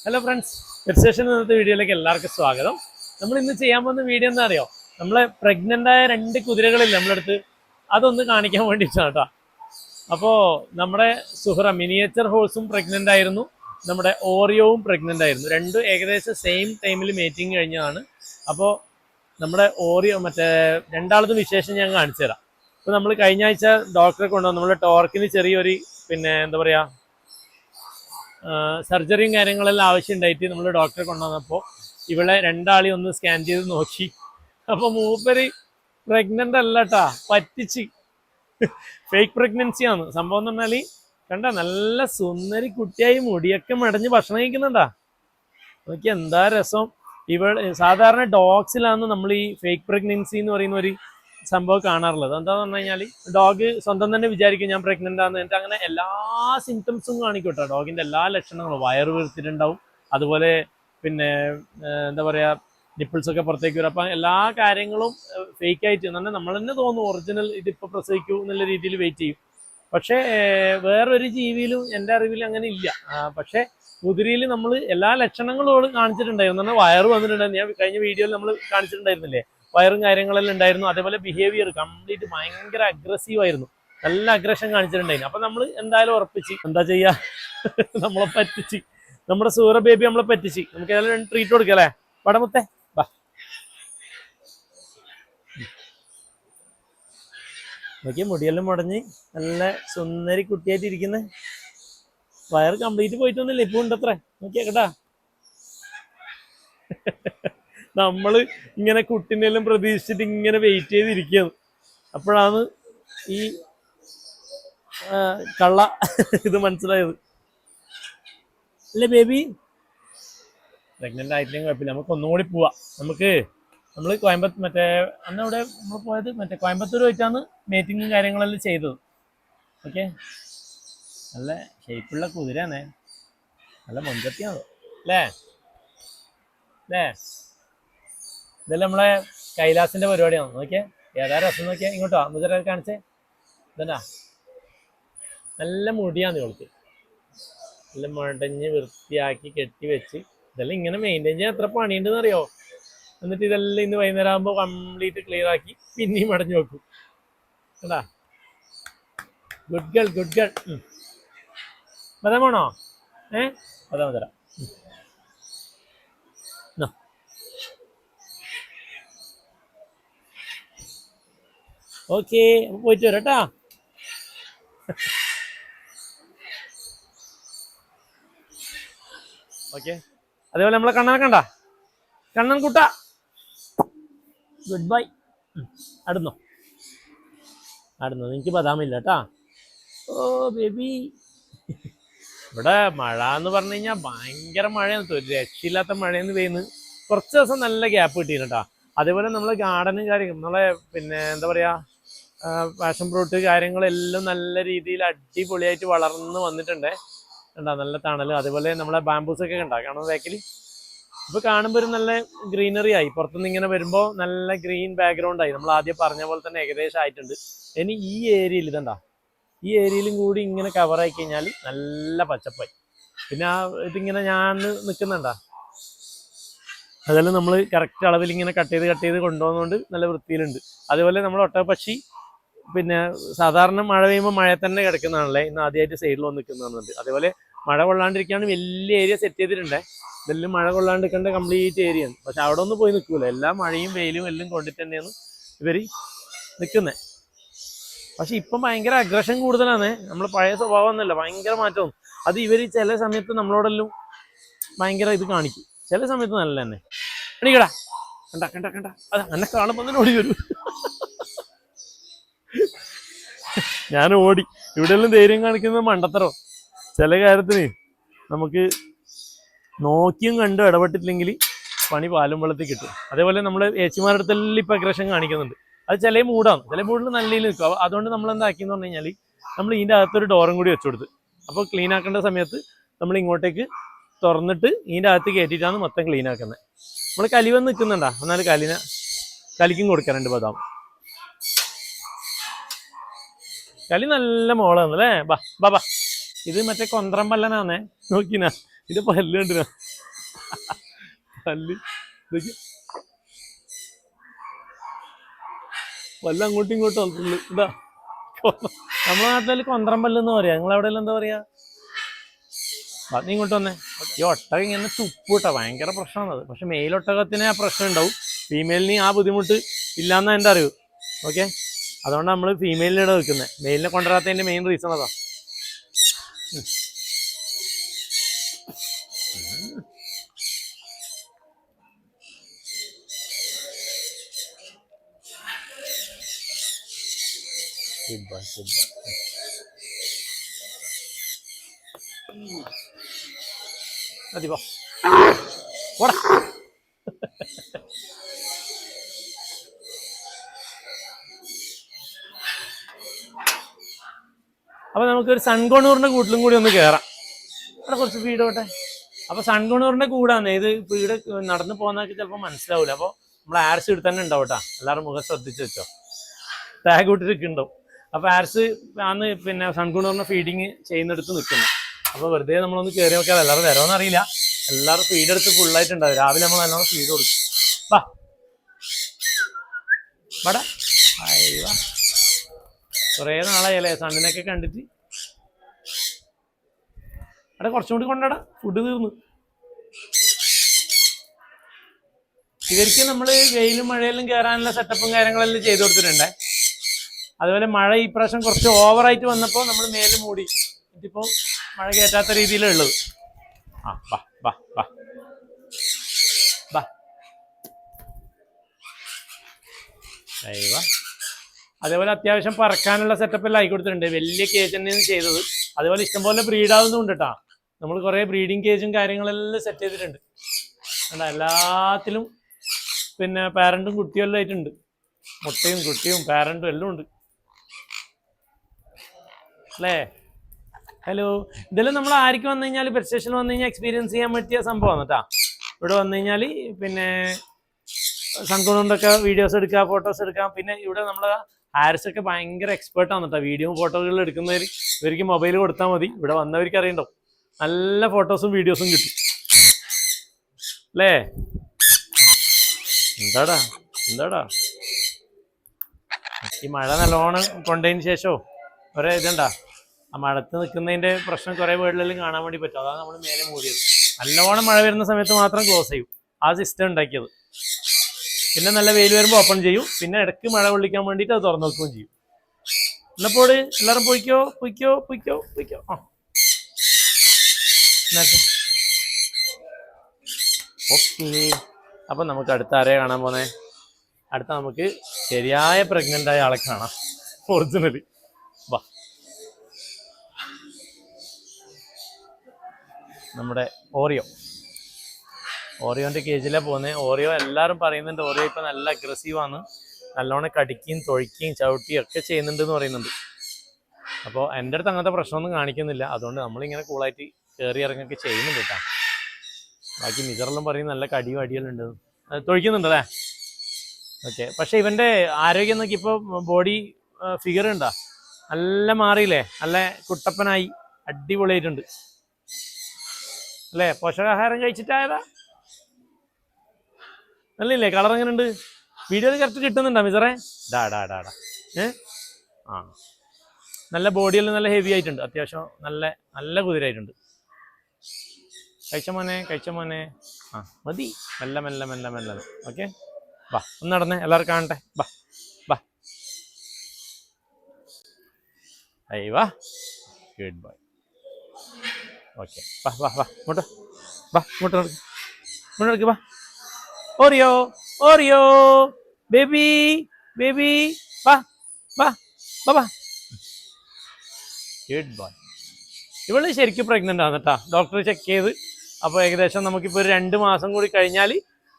Hello friends, വെബ്സേഷൻ ഇന്നത്തെ വീഡിയോയിലേക്ക് എല്ലാവർക്കും സ്വാഗതം. നമ്മൾ ഇന്ന് ചെയ്യാൻ പോകുന്ന വീഡിയോ എന്താ അറിയോ? നമ്മളെ പ്രഗ്നൻ്റ് ആയ 2 കുതിരകളില്ലേ നമ്മളടുത്ത്, അതൊന്ന് കാണിക്കാൻ വേണ്ടിയിട്ടാണ് കേട്ടോ. അപ്പോൾ നമ്മുടെ സുഹറ മിനിയേച്ചർ ഹോഴ്സും പ്രഗ്നൻ്റ് ആയിരുന്നു, നമ്മുടെ ഓറിയോവും പ്രഗ്നൻ്റ് ആയിരുന്നു. രണ്ടും ഏകദേശം സെയിം ടൈമിൽ മീറ്റിംഗ് കഴിഞ്ഞതാണ്. അപ്പോൾ നമ്മുടെ ഓറിയോ രണ്ടാളത് വിശേഷം ഞാൻ കാണിച്ചു തരാം. അപ്പോൾ നമ്മൾ കഴിഞ്ഞ ആഴ്ച ഡോക്ടറെ കൊണ്ടുവന്നു. നമ്മുടെ ടോർക്കിന് ചെറിയൊരു എന്താ പറയുക, സർജറിയും കാര്യങ്ങളെല്ലാം ആവശ്യമുണ്ടായിട്ട് നമ്മൾ ഡോക്ടറെ കൊണ്ടുവന്നപ്പോൾ ഇവളെ രണ്ടാളെയും ഒന്ന് സ്കാൻ ചെയ്ത് നോക്കി. അപ്പോൾ മൂപ്പര് പ്രഗ്നൻ്റ് അല്ല കേട്ടാ, പറ്റിച്ച്. ഫേക്ക് പ്രഗ്നൻസിയാണ് സംഭവം എന്ന് പറഞ്ഞാൽ. കണ്ട, നല്ല സുന്ദരി കുട്ടിയായി, മുടിയൊക്കെ മടഞ്ഞ് ഭക്ഷണം കഴിക്കുന്നുണ്ടാ. നോക്കി എന്താ രസം. സാധാരണ ഡോഗ്സിലാണ് നമ്മൾ ഈ ഫേക്ക് പ്രഗ്നൻസി എന്ന് പറയുന്ന ഒരു സംഭവം കാണാറുള്ളത്. എന്താന്ന് പറഞ്ഞു കഴിഞ്ഞാൽ, ഡോഗ് സ്വന്തം തന്നെ വിചാരിക്കും ഞാൻ പ്രഗ്നൻ്റ് ആണെന്ന്. എന്നിട്ട് അങ്ങനെ എല്ലാ സിംറ്റംസും കാണിക്കട്ടോ. ഡോഗിൻ്റെ എല്ലാ ലക്ഷണങ്ങളും, വയറ് വീർത്തിട്ടുണ്ടാവും, അതുപോലെ എന്താ പറയുക, നിപ്പിൾസൊക്കെ പുറത്തേക്ക് വരും. അപ്പം എല്ലാ കാര്യങ്ങളും ഫേക്ക് ആയിട്ട് തന്നെ നമ്മൾ തന്നെ തോന്നും ഒറിജിനൽ ഇതിപ്പോൾ പ്രസവിക്കൂ എന്നുള്ള രീതിയിൽ വെയിറ്റ് ചെയ്യും. പക്ഷേ വേറൊരു ജീവിയിലും എൻ്റെ അറിവിൽ അങ്ങനെ ഇല്ല. പക്ഷേ കുതിരയിൽ നമ്മൾ എല്ലാ ലക്ഷണങ്ങളും കാണിച്ചിട്ടുണ്ടായിരുന്നു. എന്നാൽ വയറ് വന്നിട്ടുണ്ടായിരുന്നു. ഞാൻ കഴിഞ്ഞ വീഡിയോയിൽ നമ്മൾ കാണിച്ചിട്ടുണ്ടായിരുന്നില്ലേ, വയറും കാര്യങ്ങളെല്ലാം ഉണ്ടായിരുന്നു. അതേപോലെ ബിഹേവിയർ കംപ്ലീറ്റ് ഭയങ്കര അഗ്രസീവ് ആയിരുന്നു, നല്ല അഗ്രഷൻ കാണിച്ചിട്ടുണ്ടായിരുന്നു. അപ്പം നമ്മൾ എന്തായാലും ഉറപ്പിച്ച്, എന്താ ചെയ്യുക, നമ്മളെ പറ്റിച്ച്, നമ്മുടെ സൂറ ബേബി നമ്മളെ പറ്റിച്ച്. നമുക്ക് ഏതായാലും ട്രീറ്റ് കൊടുക്കാം അല്ലേ പടമുത്തേ. ബാ, നോക്കിയ മുടിയെല്ലാം മുടഞ്ഞ് നല്ല സുന്ദരി കുട്ടിയായിട്ട് ഇരിക്കുന്നത്. വയറ് കംപ്ലീറ്റ് പോയിട്ടൊന്നുമില്ല, ഇപ്പൊ ഉണ്ടത്രേ. നോക്കിയാ കേട്ടാ, നമ്മള് ഇങ്ങനെ കുട്ടിനെല്ലാം പ്രതീക്ഷിച്ചിട്ട് ഇങ്ങനെ വെയിറ്റ് ചെയ്തിരിക്കുകയാണ്. അപ്പോഴാണ് ഈ കള്ള ഇത് മനസ്സിലായത്. അല്ലേ ബേബി? പ്രഗ്നൻ്റ് ആയിട്ടില്ലെങ്കിൽ കുഴപ്പമില്ല, നമുക്ക് ഒന്നുകൂടി പോവാം. നമ്മൾ കോയമ്പത്തൂർ അന്നവിടെ നമ്മൾ പോയത് കോയമ്പത്തൂർ പോയിട്ടാണ് മീറ്റിങ്ങും കാര്യങ്ങളെല്ലാം ചെയ്തത്. ഓക്കെ, നല്ല ഷേപ്പുള്ള കുതിരയാണേ, നല്ല മൊഞ്ചത്തിയാണ് അല്ലേ ഇതെല്ലാം നമ്മളെ കൈലാസിന്റെ പരിപാടിയാണ്. നോക്കിയേ ഏതാ രസം. നോക്കിയാൽ ഇങ്ങോട്ടോ മുതിര കാണിച്ചേ. ഇതെന്നാ നല്ല മുടിയാണ് ഇവൾക്ക്, നല്ല മടഞ്ഞ് വൃത്തിയാക്കി കെട്ടി വെച്ച്. ഇതെല്ലാം ഇങ്ങനെ മെയിൻറ്റെയിൻ ചെയ്യാൻ എത്ര പണിയുണ്ടെന്ന് അറിയോ? എന്നിട്ട് ഇതെല്ലാം ഇന്ന് വൈകുന്നേരം ആകുമ്പോൾ കംപ്ലീറ്റ് ക്ലിയർ ആക്കി പിന്നെയും മടഞ്ഞു വെക്കും. കേട്ടാ, ഗുഡ് ഗേൾ ഗുഡ് ഗേൾ. ബദാമാണോ? ബദാം തരാം. ഓക്കെ, പോയിട്ട് വരാം കേട്ടാ. ഓക്കെ, അതേപോലെ നമ്മളെ കണ്ണനെ കണ്ട, കണ്ണൻ കുട്ട, ഗുഡ് ബൈ. അടുന്നോ എനിക്ക് ബദാമില്ല കേട്ടാ. ഓ ബേബി, ഇവിടെ മഴ എന്ന് പറഞ്ഞു കഴിഞ്ഞാൽ ഭയങ്കര മഴയാണ്, ഒരു രക്ഷയില്ലാത്ത മഴയെന്ന് പെയ്യുന്നത്. കുറച്ച് ദിവസം നല്ല ഗ്യാപ്പ് കിട്ടിയിരുന്നു കേട്ടോ. അതേപോലെ നമ്മളെ ഗാർഡനും കാര്യങ്ങളും, നമ്മളെ എന്താ പറയുക, പാഷൻ ഫ്രൂട്ട് കാര്യങ്ങളെല്ലാം നല്ല രീതിയിൽ അടിപൊളിയായിട്ട് വളർന്ന് വന്നിട്ടുണ്ട്. കണ്ടോ, നല്ല തണലും. അതേപോലെ നമ്മളെ ബാംബൂസൊക്കെ കണ്ടോ കാണുന്ന ബാക്കിൽ. ഇപ്പോൾ കാണുമ്പോൾ ഒരു നല്ല ഗ്രീനറി ആയി. പുറത്തുനിന്ന് ഇങ്ങനെ വരുമ്പോൾ നല്ല ഗ്രീൻ ബാക്ക്ഗ്രൗണ്ട് ആയി. നമ്മൾ ആദ്യം പറഞ്ഞ പോലെ തന്നെ ഏകദേശം ആയിട്ടുണ്ട്. ഇനി ഈ ഏരിയയിൽ ഇതെന്താ, ഈ ഏരിയയിലും കൂടി ഇങ്ങനെ കവറായി കഴിഞ്ഞാൽ നല്ല പച്ചപ്പായി. പിന്നെ ഇതിങ്ങനെ ഞാൻ നിൽക്കുന്നുണ്ടാ, അതെല്ലാം നമ്മൾ കറക്റ്റ് അളവിൽ ഇങ്ങനെ കട്ട് ചെയ്ത് കൊണ്ടുപോകുന്നതുകൊണ്ട് നല്ല വൃത്തിയിലുണ്ട്. അതുപോലെ നമ്മൾ ഒട്ടകപ്പക്ഷി സാധാരണ മഴ പെയ്യുമ്പോൾ മഴ തന്നെ കിടക്കുന്നതാണല്ലേ, ഇന്ന് ആദ്യമായിട്ട് സൈഡിൽ വന്ന് നിൽക്കുന്നതാണുണ്ട്. അതേപോലെ മഴ കൊള്ളാണ്ടിരിക്കാണ് വലിയ ഏരിയ സെറ്റ് ചെയ്തിട്ടുണ്ട്. ഇതെല്ലാം മഴ കൊള്ളാണ്ടിരിക്കേണ്ട കംപ്ലീറ്റ് ഏരിയയാണ്. പക്ഷെ അവിടെ ഒന്നും പോയി നിൽക്കൂല, എല്ലാ മഴയും വെയിലും എല്ലാം കൊണ്ടിട്ട് തന്നെയാണ് ഇവർ നിൽക്കുന്നത്. പക്ഷെ ഇപ്പം ഭയങ്കര അഗ്രഷൻ കൂടുതലാണ്. നമ്മൾ പഴയ സ്വഭാവം ഒന്നുമല്ല, ഭയങ്കര മാറ്റവും. അത് ഇവർ ചില സമയത്ത് നമ്മളോടെല്ലാം ഭയങ്കര ഇത് കാണിക്കും, ചില സമയത്ത് നല്ല തന്നെ. എണീക്കടാ, കണ്ട അതാ എന്നെ കാണുമ്പോൾ തന്നെ ഓടി വരും. ഞാൻ ഓടി. ഇവിടെയെല്ലാം ധൈര്യം കാണിക്കുന്നത് മണ്ടത്തരോ. ചില കാര്യത്തിന് നമുക്ക് നോക്കിയും കണ്ടും ഇടപെട്ടില്ലെങ്കിൽ പണി പാലും വെള്ളത്തിൽ കിട്ടും. അതേപോലെ നമ്മൾ ഏച്ചിമാരുടെ അടുത്തെല്ലാം ഇപ്പം അഗ്രഷൻ കാണിക്കുന്നുണ്ട്. അത് ചില മൂടാണ്, ചില മൂഡിൽ നല്ല രീതിയിൽ നിൽക്കും. അതുകൊണ്ട് നമ്മൾ എന്താക്കിയെന്ന് പറഞ്ഞു കഴിഞ്ഞാൽ, നമ്മൾ ഇതിൻ്റെ അകത്തൊരു ഡോറും കൂടി വെച്ചു കൊടുത്ത്, അപ്പോൾ ക്ലീൻ ആക്കേണ്ട സമയത്ത് നമ്മൾ ഇങ്ങോട്ടേക്ക് തുറന്നിട്ട് ഇതിൻ്റെ അകത്ത് കയറ്റിയിട്ടാണ് മൊത്തം ക്ലീൻ ആക്കുന്നത്. നമ്മൾ കലിവന്ന് നിൽക്കുന്നുണ്ടാ, എന്നാൽ കലിക്കും കൊടുക്കാറുണ്ട് ബദാം. കലി നല്ല മോളാണ് അല്ലേ. ബാ ബാ ബാ ഇത് മറ്റേ കൊന്ത്രം പല്ലനാന്നേ, നോക്കിനാ ഇത് പല്ല് കണ്ടിനാ, പല്ല് പല്ല് അങ്ങോട്ടും ഇങ്ങോട്ടും വന്നിട്ടുണ്ട്. ഇതാ നമ്മളെ നാട്ടിൽ കൊന്ത്രം പല്ലെന്ന് പറയാ, നിങ്ങളെവിടെ എന്താ പറയാ? നീ ഇങ്ങോട്ട് വന്നേ. ഈ ഒട്ടകം ഇങ്ങനെ തുപ്പൂട്ടാ, ഭയങ്കര പ്രശ്നമാണത്. പക്ഷെ മെയിലൊട്ടകത്തിന് ആ പ്രശ്നം ഉണ്ടാവും, ഫീമെയിലിന് ആ ബുദ്ധിമുട്ട് ഇല്ലാന്നാ എൻ്റെ അറിവ്. ഓക്കെ, അതുകൊണ്ട് നമ്മൾ ഫീമെയിലിനിടെ വെക്കുന്നത്. മെയിലിനെ കൊണ്ടുവരാത്തതിൻ്റെ മെയിൻ റീസൺ അതാ. മതി പോ പോടാ. അപ്പൊ നമുക്കൊരു സൺകോണൂറിന്റെ കൂട്ടിലും കൂടി ഒന്ന് കയറാം. അവിടെ കുറച്ച് വീട് പോട്ടെ. അപ്പൊ സൺകോണൂറിന്റെ കൂടാന്ന് ഇത് വീട് നടന്നു പോകുന്നതൊക്കെ ചിലപ്പോൾ മനസ്സിലാവൂല. അപ്പൊ നമ്മൾ ആർസ് ഇവിടെ തന്നെ ഉണ്ടാവും കേട്ടോ, എല്ലാവരും മുഖം ശ്രദ്ധിച്ച് വെച്ചോ, ടാഗ് ഇട്ടിട്ടൊക്കെ ഉണ്ടാവും. അപ്പൊ ആർസ് ആണ് പിന്നെ സൺകോണൂറിന്റെ ഫീഡിങ് ചെയ്യുന്നിടത്ത് നിൽക്കുന്നു. അപ്പൊ വെറുതെ നമ്മളൊന്ന് കയറി നോക്കിയാൽ എല്ലാവരും വരോന്ന് അറിയില്ല. എല്ലാവരും ഫീഡ് എടുത്ത് ഫുള്ളായിട്ടുണ്ടാവും. രാവിലെ നമ്മൾ നല്ലോണം ഫീഡ് കൊടുക്കും. വാ വട അയ്യ, കുറേ നാളായല്ലേ സണ്ണിനൊക്കെ കണ്ടിട്ട്. അവിടെ കുറച്ചും കൂടി കൊണ്ടാടാ, ഫുഡ് തീർന്നു. ഇവർക്ക് നമ്മൾ വെയിലും മഴയിലും കയറാനുള്ള സെറ്റപ്പും കാര്യങ്ങളെല്ലാം ചെയ്തു കൊടുത്തിട്ടുണ്ടേ. അതുപോലെ മഴ ഈ പ്രാവശ്യം കുറച്ച് ഓവറായിട്ട് വന്നപ്പോൾ നമ്മൾ മേല് മൂടി, ഇതിപ്പോൾ മഴ കയറ്റാത്ത രീതിയിലുള്ളത്. ആ വാ വാ വാ വാ. അതേപോലെ അത്യാവശ്യം പറക്കാനുള്ള സെറ്റപ്പ് എല്ലാം ആയി കൊടുത്തിട്ടുണ്ട്. വലിയ കേജ് തന്നെയാണ് ചെയ്തത്. അതുപോലെ ഇഷ്ടംപോലെ ബ്രീഡാവുന്നുണ്ട് കേട്ടോ. നമ്മൾ കുറേ ബ്രീഡിങ് കേജും കാര്യങ്ങളെല്ലാം സെറ്റ് ചെയ്തിട്ടുണ്ട്. എല്ലാത്തിലും പിന്നെ പാരന്റും കുട്ടിയും എല്ലാം ആയിട്ടുണ്ട്. മുട്ടയും കുട്ടിയും പാരന്റും എല്ലാം ഉണ്ട് അല്ലേ. ഹലോ, ഇതെല്ലാം നമ്മൾ ആർക്ക് വന്നു കഴിഞ്ഞാൽ പെറ്റ് സ്റ്റേഷനിൽ വന്നു കഴിഞ്ഞാൽ എക്സ്പീരിയൻസ് ചെയ്യാൻ പറ്റിയ സംഭവമാണ് കേട്ടോ. ഇവിടെ വന്നു കഴിഞ്ഞാൽ പിന്നെ സൺകോണൂറിൻ്റെയൊക്കെ വീഡിയോസ് എടുക്കുക, ഫോട്ടോസ് എടുക്കാം. പിന്നെ ഇവിടെ നമ്മൾ ഹാരിസൊക്കെ ഭയങ്കര എക്സ്പേർട്ടാണ് കേട്ടോ വീഡിയോ ഫോട്ടോകൾ എടുക്കുന്നവർ. ഇവർക്ക് മൊബൈൽ കൊടുത്താൽ മതി, ഇവിടെ വന്നവർക്ക് അറിയണ്ടാവും, നല്ല ഫോട്ടോസും വീഡിയോസും കിട്ടും അല്ലേ. എന്താടാ എന്താടാ ഈ മഴ നല്ലോണം കൊണ്ടതിന് ശേഷമോ ഒരേ ഇതുണ്ടാ, ആ മഴത്ത് നിൽക്കുന്നതിൻ്റെ പ്രശ്നം കുറേ വീടുകളിലും കാണാൻ വേണ്ടി പറ്റും. അതാണ് നമ്മൾ മേലെ മൂടിയത്. നല്ലോണം മഴ വരുന്ന സമയത്ത് മാത്രം ക്ലോസ് ചെയ്യും, ആ സിസ്റ്റം ഉണ്ടാക്കിയത്. പിന്നെ നല്ല വെയിൽ വരുമ്പോൾ ഓപ്പൺ ചെയ്യും. പിന്നെ ഇടയ്ക്ക് മഴ കൊള്ളിക്കാൻ വേണ്ടിയിട്ട് അത് തുറന്നു വെക്കുകയും ചെയ്യും. എന്നപ്പോൾ എല്ലാവരും പൊയ്ക്കോ പൊയ്ക്കോ പൊയ്ക്കോ പൊയ്ക്കോ. ആ ഓക്കെ, അപ്പം നമുക്ക് അടുത്ത ആരെയാണ് കാണാൻ പോന്നെ? അടുത്ത നമുക്ക് ശരിയായ പ്രഗ്നൻ്റ് ആയ ആളെ കാണാം, ഒറിജിനലി. വാ, നമ്മുടെ ഓറിയോൻ്റെ കേജിലാണ് പോകുന്നത്. ഓറിയോ എല്ലാവരും പറയുന്നുണ്ട് ഓറിയോ ഇപ്പം നല്ല അഗ്രസീവാണ്, നല്ലോണം കടിക്കുകയും തൊഴിക്കുകയും ചവിട്ടുകയും ഒക്കെ ചെയ്യുന്നുണ്ട് എന്ന് പറയുന്നുണ്ട്. അപ്പോൾ എൻ്റെ അടുത്ത് അങ്ങനത്തെ പ്രശ്നമൊന്നും കാണിക്കുന്നില്ല. അതുകൊണ്ട് നമ്മളിങ്ങനെ കൂളായിട്ട് കയറി ഇറങ്ങൊക്കെ ചെയ്യുന്നുണ്ട് കേട്ടോ. ബാക്കി മിസറെല്ലാം പറയും നല്ല കടിയും അടിയെല്ലാം ഉണ്ട്, തൊഴിക്കുന്നുണ്ടല്ലേ. ഓക്കെ, പക്ഷേ ഇവൻ്റെ ആരോഗ്യം നോക്കി ഇപ്പോൾ ബോഡി ഫിഗർ ഉണ്ടോ, നല്ല മാറിയില്ലേ, നല്ല കുട്ടപ്പനായി അടിപൊളിയായിട്ടുണ്ട് അല്ലേ. പോഷകാഹാരം കഴിച്ചിട്ടായതാ നല്ലില്ലേ? കളർ എങ്ങനെ ഉണ്ട്? വീഡിയോയിൽ കറക്റ്റ് കിട്ടുന്നുണ്ടോ മിസറേ? ആ നല്ല ബോഡിയെല്ലാം നല്ല ഹെവി ആയിട്ടുണ്ട്, അത്യാവശ്യം നല്ല നല്ല കുതിരായിട്ടുണ്ട്. കഴിച്ച മോനെ. ആ മതി, മെല്ലെ മെല്ലെ മെല്ലെ മെല്ലെ. ഓക്കെ, വാ ഒന്ന് നടന്നേ, എല്ലാവരും കാണട്ടെ. വാ വാ വാ, ഗുഡ് ബോയ്. ഓക്കെ, വാ വാ വാ ഇങ്ങോട്ട് വാ, ഇങ്ങോട്ട് നടക്ക് വാ. ഓറിയോ ബേബി വാ വാ വാ വാ. Good boy. ഇവള് ശരിക്കും പ്രഗ്നൻ്റ് ആണ് കേട്ടോ, ഡോക്ടർ ചെക്ക് ചെയ്ത്. അപ്പോൾ ഏകദേശം നമുക്കിപ്പോൾ ഒരു 2 മാസം കൂടി കഴിഞ്ഞാൽ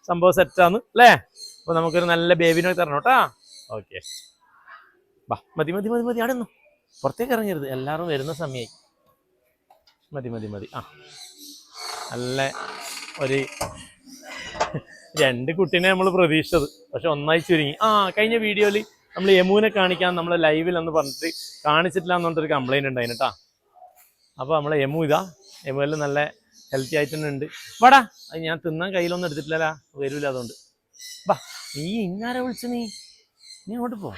സംഭവം സെറ്റാണ് അല്ലേ. അപ്പോൾ നമുക്കൊരു നല്ല ബേബിനെ തരണം കേട്ടോ. ഓക്കെ, വാ. മതി അവിടെ നിന്നു, പുറത്തേക്ക് ഇറങ്ങരുത്, എല്ലാവരും വരുന്ന സമയമായി. മതി. ആ നല്ല ഒരു 2 കുട്ടീനെ നമ്മൾ പ്രതീക്ഷിച്ചത്, പക്ഷെ ഒന്നായി ചുരുങ്ങി. കഴിഞ്ഞ വീഡിയോയിൽ നമ്മൾ യമുവിനെ കാണിക്കാൻ നമ്മൾ ലൈവിൽ എന്ന് പറഞ്ഞിട്ട് കാണിച്ചിട്ടില്ല എന്നുകൊണ്ടൊരു കംപ്ലൈൻറ്റ് ഉണ്ടായിന് കേട്ടോ. അപ്പോൾ നമ്മളെ എമു ഇതാ, എമുവെല്ലാം നല്ല ഹെൽത്തി ആയിട്ട് തന്നെ ഉണ്ട്. വാടാ, അത് ഞാൻ തിന്നാൻ കയ്യിലൊന്നും എടുത്തിട്ടില്ലല്ലോ, വരൂല അതുകൊണ്ട്. വാ, നീ ഇന്നാരെ വിളിച്ചു? നീ അങ്ങോട്ട് പോ,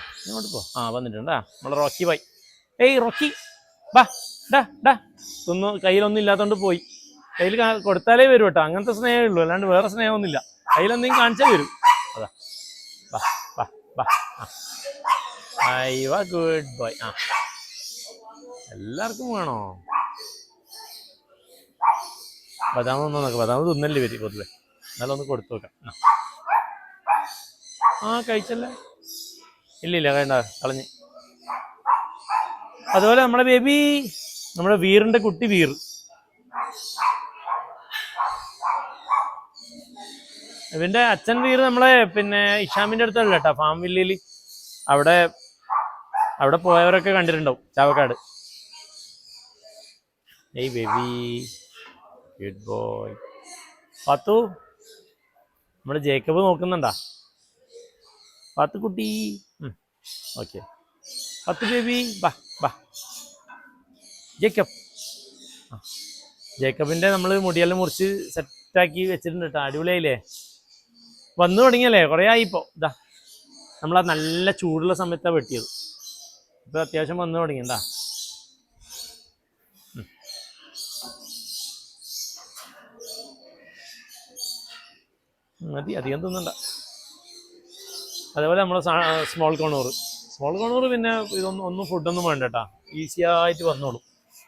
ആ വന്നിട്ടുണ്ടാ നമ്മളെ റോക്കി ബൈ. ഏയ് റോക്കി, വാ, ഡാ ഡാ. തിന്നു കയ്യിലൊന്നും ഇല്ലാത്തതുകൊണ്ട് പോയി. കയ്യിൽ കൊടുത്താലേ വരും കേട്ടോ, അങ്ങനത്തെ സ്നേഹമേ ഉള്ളൂ, അല്ലാണ്ട് വേറെ സ്നേഹമൊന്നുമില്ല. കയ്യിലെന്തെങ്കിലും കാണിച്ചാൽ വരും. അതാ, വാ വാ വാ. അയ്യോ ഗുഡ് ബോയ്. ആ എല്ലാവർക്കും വേണോ ബദാം? ഒന്നും നോക്കാം, ബദാം തിന്നല്ലേ വരും പൊതുവെ, എന്നാലും ഒന്ന് കൊടുത്തു നോക്കാം. ആ കഴിച്ചല്ലേ? ഇല്ല വേണ്ട, കളഞ്ഞ്. അതുപോലെ നമ്മുടെ ബേബി, നമ്മുടെ വീറിന്റെ കുട്ടി വീർ, ഇവന്റെ അച്ഛൻ വീർ നമ്മളെ പിന്നെ ഇഷാമിന്റെ അടുത്തല്ല കേട്ടോ, ഫാം വില്ലയിൽ. അവിടെ പോയവരൊക്കെ കണ്ടിട്ടുണ്ടാവും, ചാവക്കാട്. ഏയ് ബേബി, ഗുഡ് ബോയ്. പാത്തു, നമ്മള് ജേക്കബ് നോക്കുന്നുണ്ടാ? പാത്തു കുട്ടി, ഓക്കെ. പത്ത് ബേബി, ബാ ബാ. ജേക്കബ്, ജേക്കബിന്റെ നമ്മൾ മുടിയെല്ലാം മുറിച്ച് സെറ്റാക്കി വെച്ചിട്ടുണ്ട് കേട്ടോ, അടിപൊളിയായില്ലേ? വന്നു തുടങ്ങിയല്ലേ, കുറേ ആയിപ്പോ. ഇതാ നമ്മളാ നല്ല ചൂടുള്ള സമയത്താണ് വെട്ടിയത്, ഇപ്പൊ അത്യാവശ്യം വന്നു തുടങ്ങി. എന്താ മതി, അധികം തിന്നണ്ട. അതേപോലെ നമ്മളെ സ്മോൾ കോണൂർ പിന്നെ ഒന്നും ഫുഡൊന്നും വേണ്ട കേട്ടാ, ഈസി ആയിട്ട് വന്നോളൂ.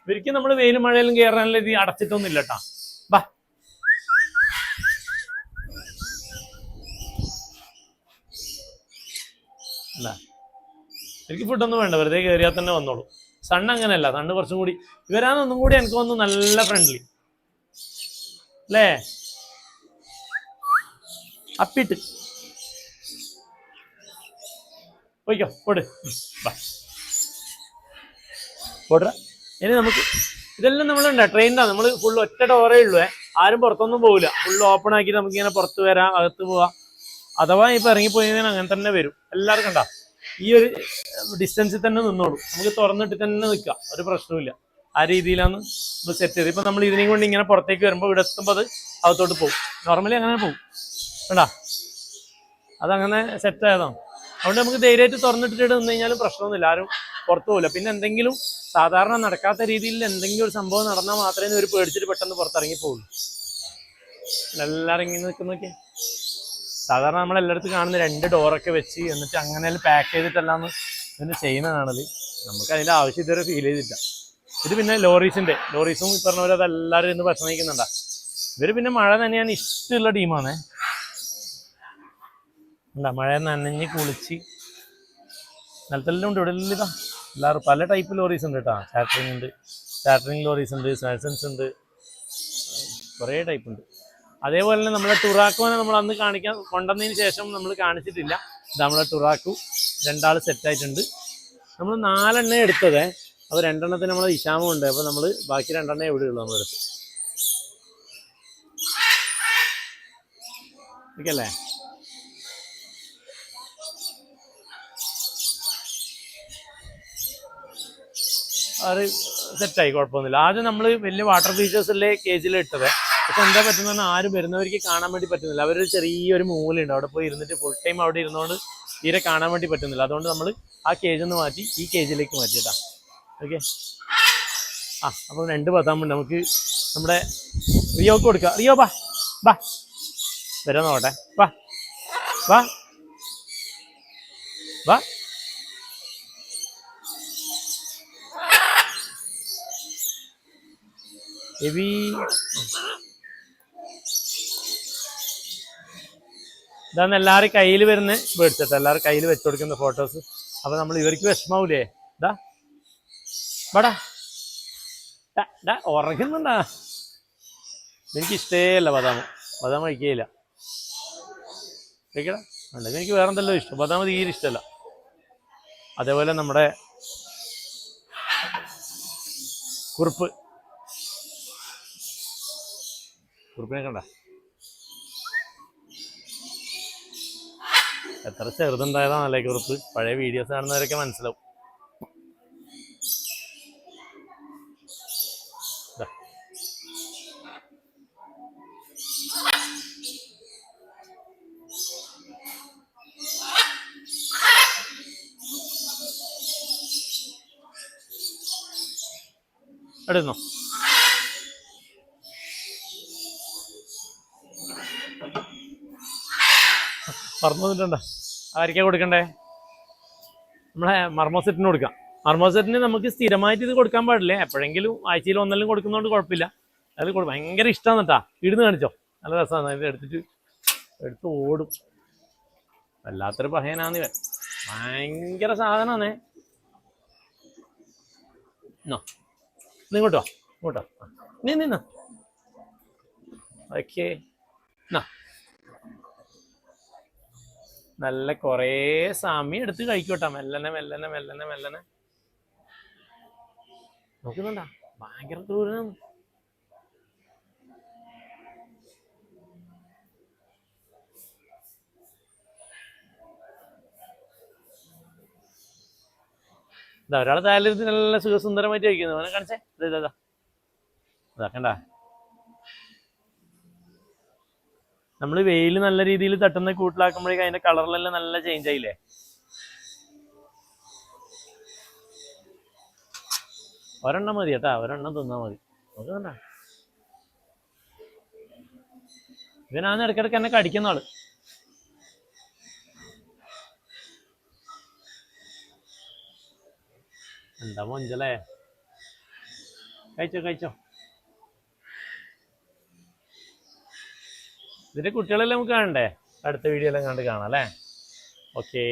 ഇവർക്ക് നമ്മൾ വെയിലും മഴയിലും കയറാനുള്ള ഇത് അടച്ചിട്ടൊന്നും ഇല്ല കേട്ടാ. ബാ, അല്ല എനിക്ക് ഫുഡൊന്നും വേണ്ട, വെറുതെ കയറിയാൽ തന്നെ വന്നോളൂ. സണ്ണ് അങ്ങനെയല്ല, സണ്ണ് കുറച്ചും കൂടി, ഇവരാണൊന്നും കൂടി എനിക്ക് തോന്നുന്നു നല്ല ഫ്രണ്ട്ലി അല്ലേ? അപ്പിട്ട് പോയിക്കോ, പോട്ടെ. ഇനി നമുക്ക് ഇതെല്ലാം നമ്മളുണ്ട് ട്രെയിനിലാണ്, നമ്മൾ ഫുൾ ഒറ്റ ഡോറേ ഉള്ളൂ, ആരും പുറത്തൊന്നും പോകില്ല. ഫുൾ ഓപ്പൺ ആക്കിയിട്ട് നമുക്കിങ്ങനെ പുറത്ത് വരാം, അകത്ത് പോവാം. അഥവാ ഇപ്പൊ ഇറങ്ങിപ്പോയതിന് അങ്ങനെ തന്നെ വരും. എല്ലാവർക്കും കണ്ടാ ഈ ഒരു ഡിസ്റ്റൻസിൽ തന്നെ നിന്നോളൂ, നമുക്ക് തുറന്നിട്ട് തന്നെ നിൽക്കാം, ഒരു പ്രശ്നമില്ല. ആ രീതിയിലാണ് ഇത് സെറ്റ് ചെയ്ത്. ഇപ്പൊ നമ്മൾ ഇതിനെയും കൊണ്ട് ഇങ്ങനെ പുറത്തേക്ക് വരുമ്പോൾ ഇവിടെ എത്തുമ്പോൾ അത് അകത്തോട്ട് പോകും. നോർമലി അങ്ങനെ പോകും കണ്ടാ, അതങ്ങനെ സെറ്റ് ആയതാണ്. അതുകൊണ്ട് നമുക്ക് ധൈര്യമായിട്ട് തുറന്നിട്ടിട്ട് നിന്ന് കഴിഞ്ഞാലും പ്രശ്നമൊന്നുമില്ല, ആരും പുറത്തു പോകില്ല. പിന്നെ എന്തെങ്കിലും സാധാരണ നടക്കാത്ത രീതിയിൽ എന്തെങ്കിലും ഒരു സംഭവം നടന്നാൽ മാത്രമേ ഒരു പേടിച്ചിട്ട് പെട്ടെന്ന് പുറത്തിറങ്ങി പോകുള്ളൂ. എല്ലാവരും ഇങ്ങനെ നിൽക്കുന്നൊക്കെ സാധാരണ നമ്മളെല്ലായിടത്തും കാണുന്ന 2 ഡോറൊക്കെ വെച്ച് എന്നിട്ട് അങ്ങനെ പാക്ക് ചെയ്തിട്ടെല്ലാം ഇതിന് ചെയ്യുന്നതാണത്. നമുക്ക് അതിൻ്റെ ആവശ്യം ഇതുവരെ ഫീൽ ചെയ്തില്ല. ഇത് പിന്നെ ലോറീസും ഈ പറഞ്ഞ പോലെ അതെല്ലാവരും ഇന്ന് ഭക്ഷണം കഴിക്കുന്നുണ്ടാ. ഇവർ പിന്നെ മഴ തന്നെയാണ് ഇഷ്ടമുള്ള ടീമാണ്. എന്താ മഴ നനഞ്ഞ് കുളിച്ച് നിലത്തെല്ലാം ഉണ്ട്. ഇവിടെ ഇതാ എല്ലാവരും പല ടൈപ്പ് ലോറീസ് ഉണ്ട് കേട്ടോ. ചാറ്ററിങ് ലോറീസ് ഉണ്ട്, സ്വാസൻസ് ഉണ്ട്, കുറേ ടൈപ്പ് ഉണ്ട്. അതേപോലെ തന്നെ നമ്മളെ ടുറാക്കോനെ നമ്മൾ അന്ന് കൊണ്ടുവന്നതിന് ശേഷം നമ്മൾ കാണിച്ചിട്ടില്ല. ഇത് നമ്മളെ ടുറാക്കു 2 ആൾ സെറ്റായിട്ടുണ്ട്. നമ്മൾ 4 എണ്ണ എടുത്തത്, അപ്പോൾ 2 എണ്ണത്തിന് നമ്മൾ ഇഷാമും ഉണ്ട്. അപ്പോൾ നമ്മൾ ബാക്കി 2 എണ്ണ എവിടെ ഉള്ളൂ നമ്മളെടുത്ത്. ഓക്കല്ലേ? അത് സെറ്റായി, കുഴപ്പമൊന്നുമില്ല. ആദ്യം നമ്മൾ വലിയ വാട്ടർ ഫീച്ചേഴ്സിലെ കേജിൽ ഇട്ടത്. പക്ഷെ എന്താ പറ്റുന്ന ആരും വരുന്നവർക്ക് കാണാൻ വേണ്ടി പറ്റുന്നില്ല. അവരൊരു ചെറിയൊരു മൂലയുണ്ട്, അവിടെ പോയി ഇരുന്നിട്ട് ഫുൾ ടൈം അവിടെ ഇരുന്നുകൊണ്ട് തീരെ കാണാൻ വേണ്ടി പറ്റുന്നില്ല. അതുകൊണ്ട് നമ്മൾ ആ കേജിൽ നിന്ന് മാറ്റി ഈ കേജിലേക്ക് മാറ്റിയിട്ടാ. ഓക്കെ, അപ്പം 2 ബദാമുണ്ട്. നമുക്ക് നമ്മുടെ റിയോക്ക് കൊടുക്കാം. റിയോ ബാ ബാ, വരാൻ നോക്കട്ടെ. വാ വാ വാ. എബി ഇതാണ് എല്ലാവരും കയ്യിൽ വരുന്ന മേടിച്ചിട്ട് എല്ലാവരും കയ്യിൽ വെച്ചു കൊടുക്കുന്ന ഫോട്ടോസ്. അപ്പൊ നമ്മൾ ഇവർക്ക് വിഷമാവൂലേ? ഇതാ വാടാ, ഉറങ്ങുന്നുണ്ടാ. എനിക്ക് ഇഷ്ടമല്ല ബദാം കഴിക്കുകയില്ല. കഴിക്കടാ, ഉണ്ടെങ്കിൽ എനിക്ക് വേറെ എന്തെല്ലാം ഇഷ്ടം, ബദാം തീരെ ഇഷ്ടമല്ല. അതേപോലെ നമ്മുടെ കുറുപ്പിനെ കണ്ട എത്ര ചെറുതുണ്ടായതാണല്ലേ കുറുപ്പ്. പഴയ വീഡിയോസ് കാണുന്നവരൊക്കെ മനസ്സിലാവും. എടുന്നോ. മറന്നു വന്നിട്ടുണ്ടോ? ആയിരിക്കാ കൊടുക്കണ്ടേ? നമ്മളെ മർമോസെറ്റിന് കൊടുക്കാം. മർമോസെറ്റിന് നമുക്ക് സ്ഥിരമായിട്ട് ഇത് കൊടുക്കാൻ പാടില്ല, എപ്പോഴെങ്കിലും ആഴ്ചയിൽ ഒന്നെല്ലാം കൊടുക്കുന്നതുകൊണ്ട് കുഴപ്പമില്ല. അത് ഭയങ്കര ഇഷ്ടമാണ് കേട്ടാ. ഇടുന്ന് കാണിച്ചോ, നല്ല രസമാണ്. അതിൽ എടുത്ത് ഓടും. വല്ലാത്തൊരു പഹയനാന്ന് ഇവൻ, ഭയങ്കര സാധനമാണേ. ഇങ്ങോട്ടോ ഇങ്ങോട്ടോ, നിന്ന ഓക്കെ. നല്ല കുറേ സമയം എടുത്ത് കഴിക്കോട്ടാ, മെല്ലനെ മെല്ലനെ മെല്ലനെ മെല്ലനെ. നോക്കുന്നുണ്ടാ, ഭയങ്കര ദൂരം. ഇതാ ഒരാളെ താലിരുത്തി നല്ല സുഖസുന്ദരമായിട്ട് കഴിക്കുന്നു. അവനെ കാണിച്ചേ, ഇതാക്കണ്ട. നമ്മൾ വെയിൽ നല്ല രീതിയിൽ തട്ടുന്ന കൂട്ടിലാക്കുമ്പോഴേക്കും അതിന്റെ കളറിലെല്ലാം നല്ല ചേഞ്ച് ആയില്ലേ. ഒരെണ്ണം മതി കേട്ടാ, ഒരെണ്ണം തിന്നാ മതി. നോക്കുന്നുണ്ടാ, ഇവനാണ് ഇടയ്ക്കിടയ്ക്ക് എന്നെ കടിക്കുന്ന ആള്. എന്താ മൊഞ്ചലേ. കഴിച്ചോ കഴിച്ചോ. ഇതിന്റെ കുട്ടികളെല്ലാം നമുക്ക് കാണണ്ടേ? അടുത്ത വീഡിയോ എല്ലാം കണ്ട് കാണാം അല്ലേ? ഓക്കെ.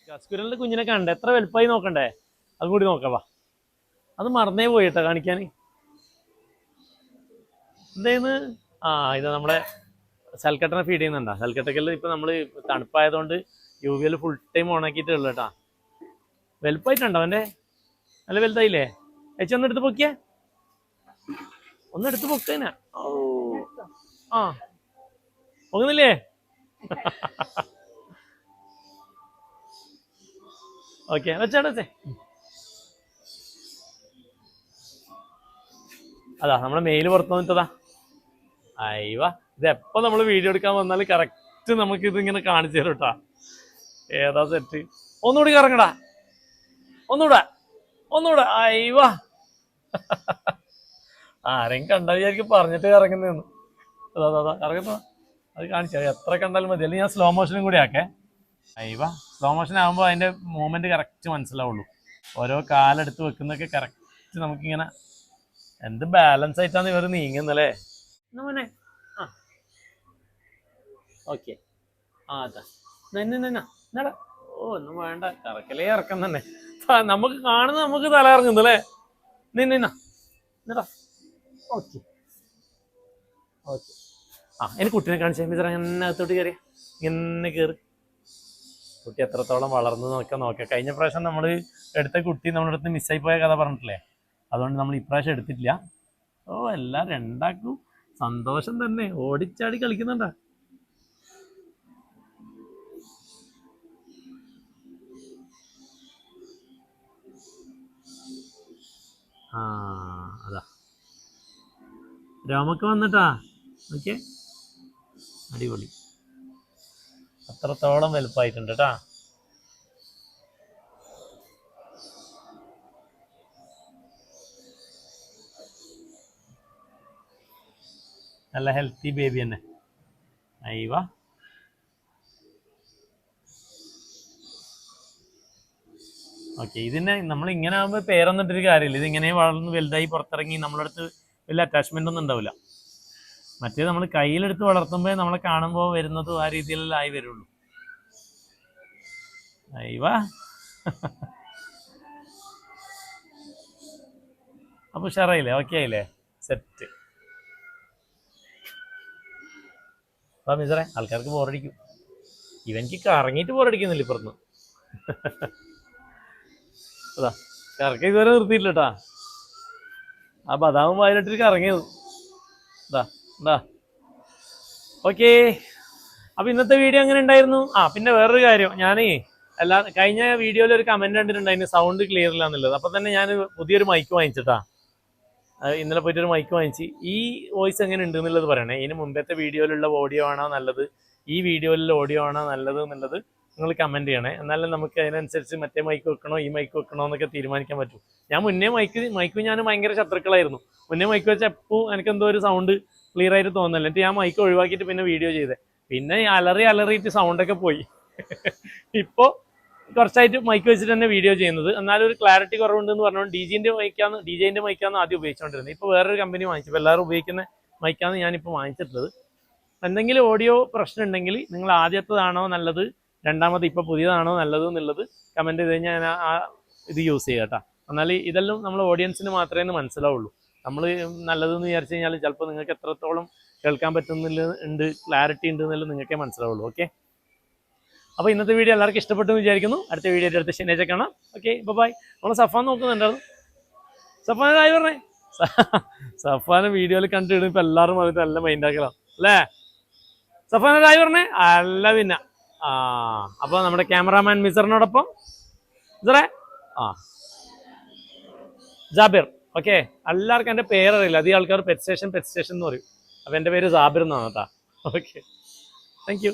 കസ്കുരലിന്റെ കുഞ്ഞിനെ കാണണ്ടേ? എത്ര വലുപ്പമായി നോക്കണ്ടേ? അതും കൂടി നോക്കവാ. അത് മറന്നേ പോയിട്ടാ കാണിക്കാൻ. എന്തേന്ന്? ഇത് നമ്മളെ സൽക്കട്ടനെ ഫീഡ് ചെയ്യുന്നുണ്ടാ. സൽക്കട്ടക്കെല്ലാം ഇപ്പൊ നമ്മള് തണുപ്പായതുകൊണ്ട് UV ഫുൾ ടൈം ഓണാക്കിയിട്ടുള്ളൂ കേട്ടാ. വലുപ്പമായിട്ടുണ്ടോ അവന്റെ? നല്ല വലുതായില്ലേ? ഒന്നെടുത്ത് പൊക്കിയേ, ഒന്നെടുത്ത് പൊക്കനാ. ഓ പൊങ്ങുന്നില്ലേ? ഓക്കെ, വെച്ചേ. അതാ നമ്മളെ മെയില് പുറത്തു വന്നിട്ടതാ. അയ്യവാ, ഇത് എപ്പോ നമ്മള് വീഡിയോ എടുക്കാൻ വന്നാല് കറക്റ്റ് നമുക്ക് ഇതിങ്ങനെ കാണിച്ചു തരും കേട്ടാ. ഏതാ സെറ്റ്? ഒന്നുകൂടി കറങ്ങടാ, ഒന്നുകൂടെ. അയ്യവാ, ആരെങ്കിലും കണ്ടാ വിചാരിക്കും പറഞ്ഞിട്ട് കറങ്ങുന്നു. അതാ കറങ്ങുന്ന. അത് കാണിച്ചാൽ എത്ര കണ്ടാലും മതി. അല്ലെങ്കിൽ ഞാൻ സ്ലോ മോഷനും കൂടി ആക്കേ. അയ്യവാ, സ്ലോ മോഷൻ ആകുമ്പോൾ അതിന്റെ മൂവ്മെന്റ് കറക്റ്റ് മനസ്സിലാവുള്ളൂ. ഓരോ കാലെടുത്ത് വെക്കുന്നൊക്കെ കറക്റ്റ് നമുക്കിങ്ങനെ എന്ത് ബാലൻസ് ആയിട്ടാണ് ഇവർ നീങ്ങുന്നല്ലേ. മോനെ ഓക്കെ. അതാ എന്നടാ. ഒന്നും വേണ്ട, കറക്കലേ ഇറക്കം തന്നെ. നമുക്ക് കാണുന്ന നമുക്ക് തല ഇറങ്ങുന്നല്ലേ. നിന്നടാ. Okay okay. എനിക്ക് കുട്ടീനെ കാണിച്ചാൽ ഇങ്ങനെ അകത്തോട്ട് കയറിയ ഇങ്ങനെ കയറി. കുട്ടി എത്രത്തോളം വളർന്നു നോക്കാം. കഴിഞ്ഞ പ്രാവശ്യം നമ്മൾ എടുത്ത കുട്ടി നമ്മുടെ അടുത്ത് മിസ്സായി പോയ കഥ പറഞ്ഞിട്ടില്ലേ, അതുകൊണ്ട് നമ്മൾ ഇപ്രാവശ്യം എടുത്തിട്ടില്ല. എല്ലാവരും രണ്ടാക്കും സന്തോഷം തന്നെ, ഓടിച്ചാടി കളിക്കുന്നുണ്ടാ. അതാ രോമൊക്കെ വന്നിട്ടാ. ഓക്കെ, അടിപൊളി. അത്രത്തോളം വലുപ്പമായിട്ടുണ്ട് കേട്ടാ. നല്ല ഹെൽത്തി ബേബി തന്നെ. അയ്യവാ, ഓക്കെ. ഇതിനെ നമ്മൾ ഇങ്ങനെ ആകുമ്പോൾ പേരൊന്നും ഇട്ടൊരു കാര്യമില്ല. ഇതിങ്ങനെ വളർന്ന് വലുതായി പുറത്തിറങ്ങി നമ്മളെ അടുത്ത് വലിയ അറ്റാച്ച്മെന്റ് ഒന്നും ഉണ്ടാവില്ല. മറ്റേ നമ്മൾ കയ്യിലെടുത്ത് വളർത്തുമ്പോൾ നമ്മളെ കാണുമ്പോൾ വരുന്നതും ആ രീതിയിലെല്ലാം ആയി വരുള്ളൂ. അയ്യവാ, അപ്പൊ ഉഷാറായില്ലേ? ഓക്കെ ആയില്ലേ? സെറ്റ്. അപ്പൊ മിസറേ, ആൾക്കാർക്ക് ബോറടിക്കും. ഇവനിക്ക് കറങ്ങിയിട്ട് ബോറടിക്കുന്നില്ല ഇപ്പുറത്ത്. അതാ കറക്ക ഇതുവരെ നിർത്തിയില്ല കേട്ടാ. ആ ബദാമും വായിലിട്ടിട്ട് കറങ്ങിയത്. ഓക്കെ. അപ്പൊ ഇന്നത്തെ വീഡിയോ എങ്ങനെ ഉണ്ടായിരുന്നു? പിന്നെ വേറൊരു കാര്യം, ഞാനേ കഴിഞ്ഞ വീഡിയോയിൽ ഒരു കമന്റ് കണ്ടിട്ടുണ്ടായിരുന്നു സൗണ്ട് ക്ലിയർ ഇല്ല എന്നുള്ളത്. അപ്പൊ തന്നെ ഞാൻ പുതിയൊരു മൈക്ക് വാങ്ങിച്ചിട്ടാ. ഇന്നലെ പോയിട്ടൊരു മൈക്ക് വാങ്ങിച്ച്. ഈ വോയിസ് എങ്ങനെ ഉണ്ട് എന്നുള്ളത് പറയണേ. ഇതിന് മുമ്പത്തെ വീഡിയോയിലുള്ള ഓഡിയോ ആണോ നല്ലത്, ഈ വീഡിയോയിലുള്ള ഓഡിയോ ആണോ നല്ലത് എന്നുള്ളത് നിങ്ങൾ കമൻറ്റ് ചെയ്യണേ. എന്നാലും നമുക്ക് അതിനനുസരിച്ച് മറ്റേ മൈക്ക് വെക്കണോ ഈ മൈക്ക് വെക്കണോ എന്നൊക്കെ തീരുമാനിക്കാൻ പറ്റും. ഞാൻ മുന്നേ മൈക്കും ഞാൻ ഭയങ്കര ശത്രുക്കളായിരുന്നു. മുന്നേ മൈക്ക് വെച്ച എപ്പോൾ എനിക്കെന്തോ ഒരു സൗണ്ട് ക്ലിയർ ആയിട്ട് തോന്നുന്നില്ല. എന്നിട്ട് ഞാൻ മൈക്ക് ഒഴിവാക്കിയിട്ട് പിന്നെ വീഡിയോ ചെയ്തേ. പിന്നെ അലറിയിട്ട് സൗണ്ടൊക്കെ പോയി. ഇപ്പോൾ കുറച്ചായിട്ട് മൈക്ക് വെച്ചിട്ട് തന്നെ വീഡിയോ ചെയ്യുന്നത്. എന്നാലും ഒരു ക്ലാരിറ്റി കുറവുണ്ടെന്ന് പറഞ്ഞുകൊണ്ട് ഡിജെൻ്റെ മൈക്കാണ് ആദ്യം ഉപയോഗിച്ചുകൊണ്ടിരുന്നത്. ഇപ്പോൾ വേറൊരു കമ്പനി വാങ്ങിച്ചു. ഇപ്പോൾ എല്ലാവരും ഉപയോഗിക്കുന്ന മൈക്കാണ് ഞാനിപ്പോൾ വാങ്ങിച്ചിട്ടുള്ളത്. എന്തെങ്കിലും ഓഡിയോ പ്രശ്നം ഉണ്ടെങ്കിൽ നിങ്ങൾ ആദ്യത്തേതാണോ നല്ലത്, രണ്ടാമത് ഇപ്പോൾ പുതിയതാണോ നല്ലത് എന്നുള്ളത് കമൻറ്റ് ചെയ്ത് കഴിഞ്ഞാൽ ഞാൻ ആ ഇത് യൂസ് ചെയ്യാം കേട്ടോ. എന്നാൽ ഇതെല്ലാം നമ്മൾ ഓഡിയൻസിന് മാത്രമേ മനസ്സിലാവുള്ളൂ. നമ്മൾ നല്ലതെന്ന് വിചാരിച്ചു കഴിഞ്ഞാൽ ചിലപ്പോൾ നിങ്ങൾക്ക് എത്രത്തോളം കേൾക്കാൻ പറ്റുന്നില്ല ക്ലാരിറ്റി ഉണ്ട് എന്നുള്ളത് നിങ്ങൾക്കേ മനസ്സിലാവുള്ളൂ. ഓക്കെ, അപ്പോൾ ഇന്നത്തെ വീഡിയോ എല്ലാവർക്കും ഇഷ്ടപ്പെട്ടു എന്ന് വിചാരിക്കുന്നു. അടുത്ത വീഡിയോ അടുത്ത ശനിയാഴ്ച കാണാം. Okay, bye. നമ്മൾ സഫാൻ നോക്കുന്നുണ്ടായിരുന്നു. സഫാൻ ആയി പറഞ്ഞേ. സഫാനെ വീഡിയോയിൽ കണ്ടിടും. ഇപ്പം എല്ലാവരും പറഞ്ഞിട്ട് നല്ല മൈൻഡാക്കണം അല്ലേ? സഫാൻ ആയി പറഞ്ഞേ. അല്ല പിന്നെ അപ്പോൾ നമ്മുടെ ക്യാമറാമാൻ മിസറിനോടൊപ്പം മിസറേ ജാബിർ. ഓക്കെ, എല്ലാവർക്കും എൻ്റെ പേരറിയില്ല. അധികം ആൾക്കാർ പെറ്റ് സ്റ്റേഷൻ എന്ന് പറയും. അപ്പോൾ എൻ്റെ പേര് ജാബിർ എന്നാണ് കേട്ടോ. Okay, thank you.